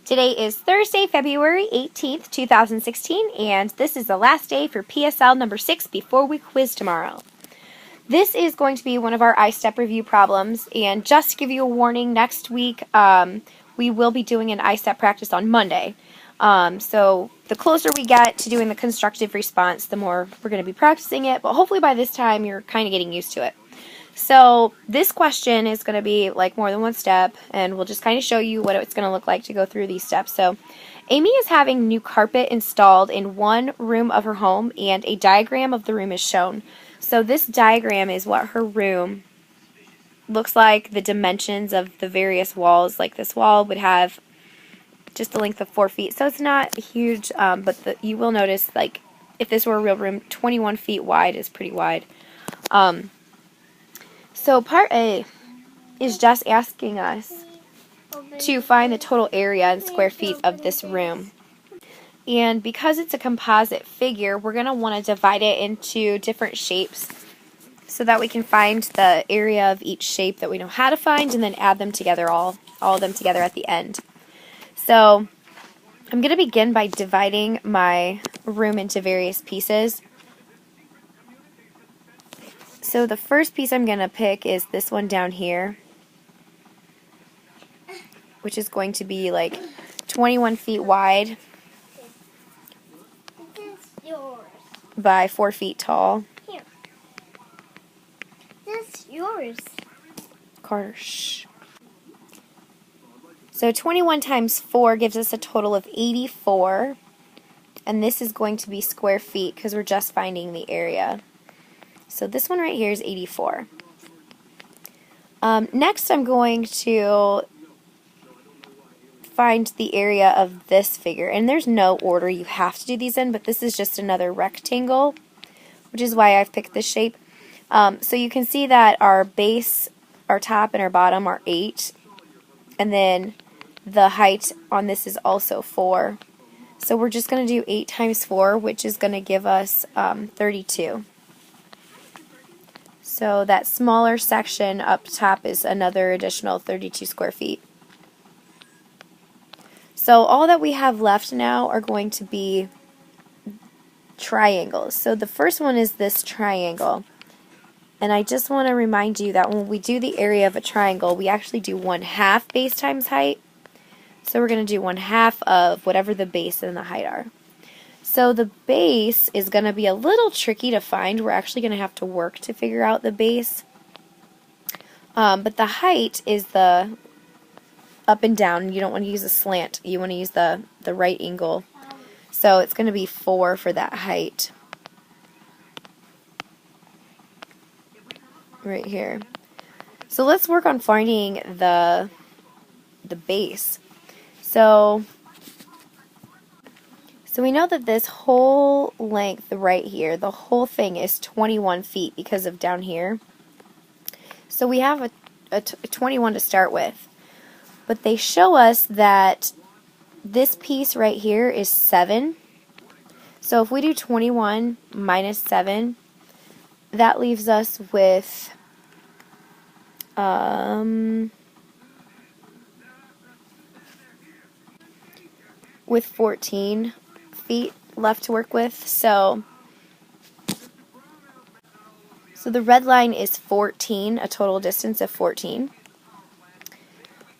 Today is Thursday, February 18th, 2016, and this is the last day for PSL number 6 before we quiz tomorrow. This is going to be one of our iStep review problems, and just to give you a warning, next week we will be doing an iStep practice on Monday. So the closer we get to doing the constructive response, the more we're going to be practicing it, but hopefully by this time you're kind of getting used to it. So this question is going to be like more than one step, and we'll just kind of show you what it's going to look like to go through these steps. So Amy is having new carpet installed in one room of her home, and a diagram of the room is shown. So this diagram is what her room looks like, the dimensions of the various walls. Like this wall would have just a length of 4 feet, so it's not huge, but you will notice, like, if this were a real room, 21 feet wide is pretty wide. So part A is just asking us to find the total area in square feet of this room. And because it's a composite figure, we're going to want to divide it into different shapes so that we can find the area of each shape that we know how to find and then add them together, all of them together at the end. So I'm going to begin by dividing my room into various pieces. So the first piece I'm going to pick is this one down here, which is going to be like 21 feet wide by 4 feet tall. Here. This is yours. Carter, shh. So 21 times 4 gives us a total of 84, and this is going to be square feet because we're just finding the area. So this one right here is 84. Next I'm going to find the area of this figure, and there's no order you have to do these in, but this is just another rectangle, which is why I've picked this shape. So you can see that our base, our top, and our bottom are 8, and then the height on this is also 4. So we're just going to do 8 times 4, which is going to give us 32. So that smaller section up top is another additional 32 square feet. So all that we have left now are going to be triangles. So the first one is this triangle. And I just want to remind you that when we do the area of a triangle, we actually do 1/2 base times height. So we're going to do 1/2 of whatever the base and the height are. So the base is going to be a little tricky to find. We're actually going to have to work to figure out the base. But the height is the up and down. You don't want to use a slant. You want to use the right angle. So it's going to be 4 for that height. Right here. So let's work on finding the base. So we know that this whole length right here, the whole thing is 21 feet because of down here. So we have a 21 to start with. But they show us that this piece right here is 7. So if we do 21 minus 7, that leaves us with 14 feet left to work with. So the red line is 14, a total distance of 14.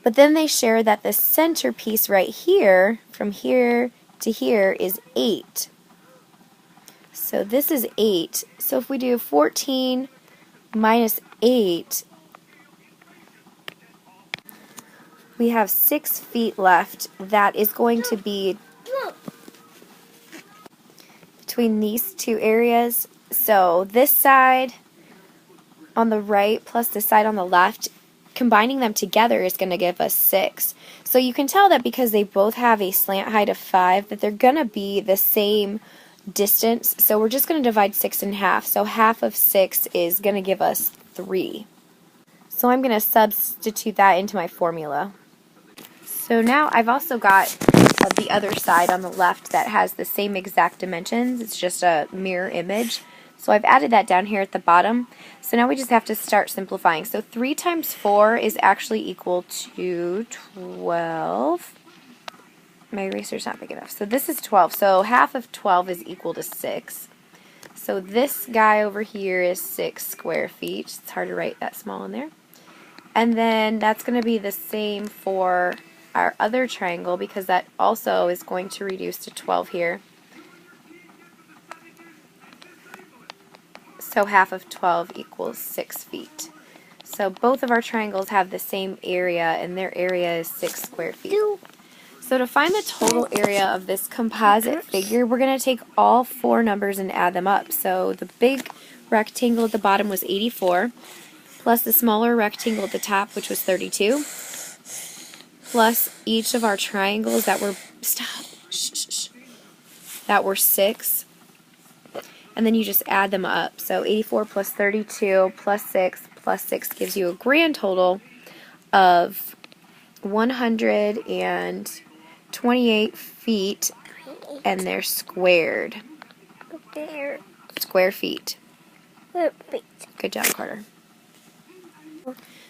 But then they share that the center piece right here, from here to here, is 8. So this is 8. So if we do 14 minus 8, we have 6 feet left. That is going to be between these two areas. So this side on the right plus this side on the left, combining them together is going to give us 6. So you can tell that because they both have a slant height of 5 that they're going to be the same distance. So we're just going to divide 6 in half. So half of 6 is going to give us 3. So I'm going to substitute that into my formula. So now I've also got the other side on the left that has the same exact dimensions. It's just a mirror image. So I've added that down here at the bottom. So now we just have to start simplifying. So 3 times 4 is actually equal to 12. my eraser's not big enough. So this is 12. So half of 12 is equal to 6. So this guy over here is 6 square feet. It's hard to write that small in there. And then that's going to be the same for our other triangle because that also is going to reduce to 12 here. So half of 12 equals 6 feet. So both of our triangles have the same area, and their area is 6 square feet. So to find the total area of this composite figure, we're going to take all 4 numbers and add them up. So the big rectangle at the bottom was 84, plus the smaller rectangle at the top, which was 32, plus each of our triangles that were, that were 6, and then you just add them up. So 84 plus 32 plus 6 plus 6 gives you a grand total of 128 feet, and they're squared. Square feet. Good job, Carter.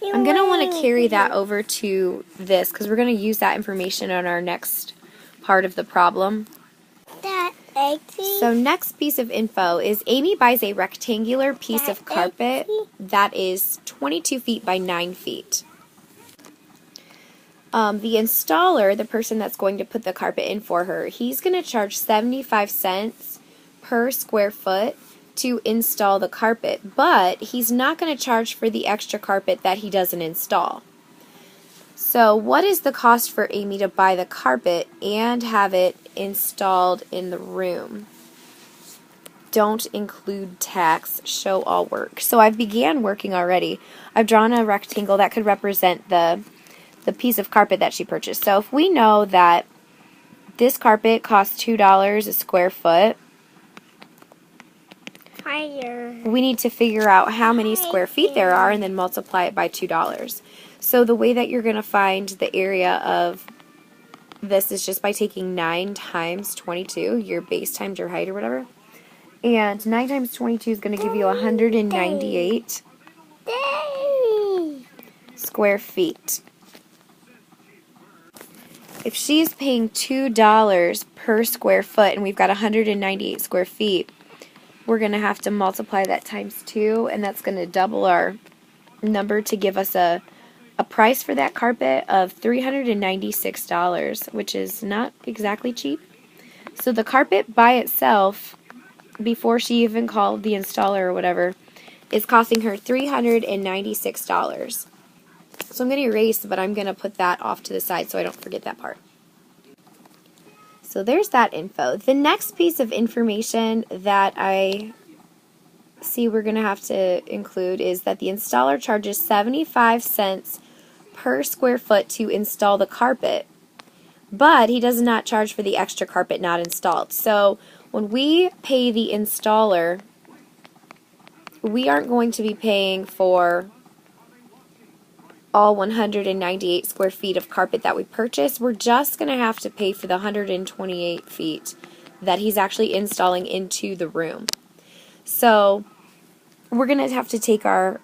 I'm going to want to carry that over to this because we're going to use that information on our next part of the problem. So next piece of info is Amy buys a rectangular piece of carpet that is 22 feet by 9 feet. The installer, the person that's going to put the carpet in for her, he's going to charge 75 cents per square foot to install the carpet, but he's not going to charge for the extra carpet that he doesn't install. So what is the cost for Amy to buy the carpet and have it installed in the room? Don't include tax, show all work. So I've began working already. I've drawn a rectangle that could represent the piece of carpet that she purchased. So if we know that this carpet costs $2 a square foot, we need to figure out how many square feet there are and then multiply it by $2. So the way that you're going to find the area of this is just by taking 9 times 22, your base times your height or whatever. And 9 times 22 is going to give you 198 square feet. If she's paying $2 per square foot and we've got 198 square feet, we're going to have to multiply that times 2, and that's going to double our number to give us a price for that carpet of $396, which is not exactly cheap. So the carpet by itself, before she even called the installer or whatever, is costing her $396. So I'm going to erase, but I'm going to put that off to the side so I don't forget that part. So there's that info. The next piece of information that I see we're going to have to include is that the installer charges 75 cents per square foot to install the carpet, but he does not charge for the extra carpet not installed. So when we pay the installer, we aren't going to be paying for all 198 square feet of carpet that we purchased. We're just going to have to pay for the 128 feet that he's actually installing into the room. So we're going to have to take our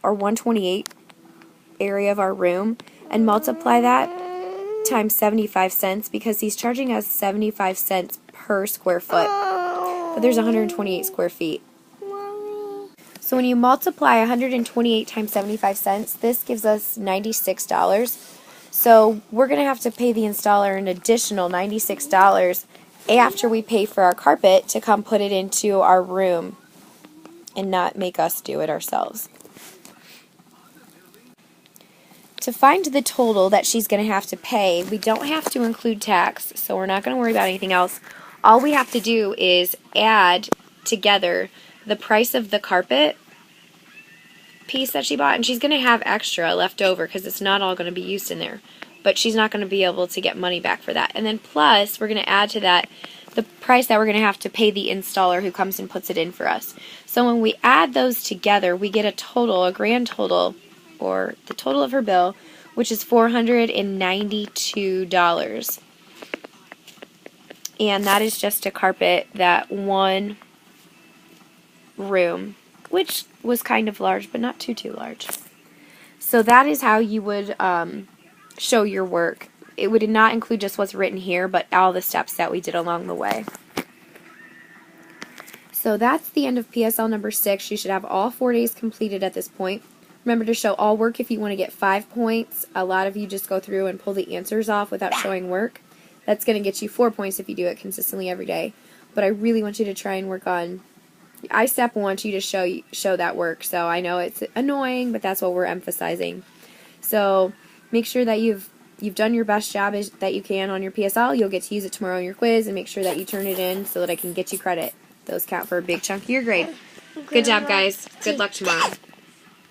128 area of our room and multiply that times 75 cents because he's charging us 75 cents per square foot. But there's 128 square feet. So when you multiply 128 times 75 cents, this gives us $96. So we're going to have to pay the installer an additional $96 after we pay for our carpet to come put it into our room and not make us do it ourselves. To find the total that she's going to have to pay, we don't have to include tax, so we're not going to worry about anything else. All we have to do is add together the price of the carpet piece that she bought, and she's going to have extra left over because it's not all going to be used in there, but she's not going to be able to get money back for that. And then plus, we're going to add to that the price that we're going to have to pay the installer who comes and puts it in for us. So when we add those together, we get a total, a grand total, or the total of her bill, which is $492. And that is just to carpet that one room, which was kind of large, but not too large. So that is how you would show your work. it would not include just what's written here, but all the steps that we did along the way. So that's the end of PSL number 6. You should have all 4 days completed at this point. Remember to show all work if you want to get 5 points. A lot of you just go through and pull the answers off without showing work. That's going to get you 4 points if you do it consistently every day. But I really want you to try and work on iStep wants you to show that work. So I know it's annoying, but that's what we're emphasizing. So make sure that you've done your best job that you can on your PSL. You'll get to use it tomorrow in your quiz, and make sure that you turn it in so that I can get you credit. Those count for a big chunk of your grade. Good job, guys. Good luck tomorrow.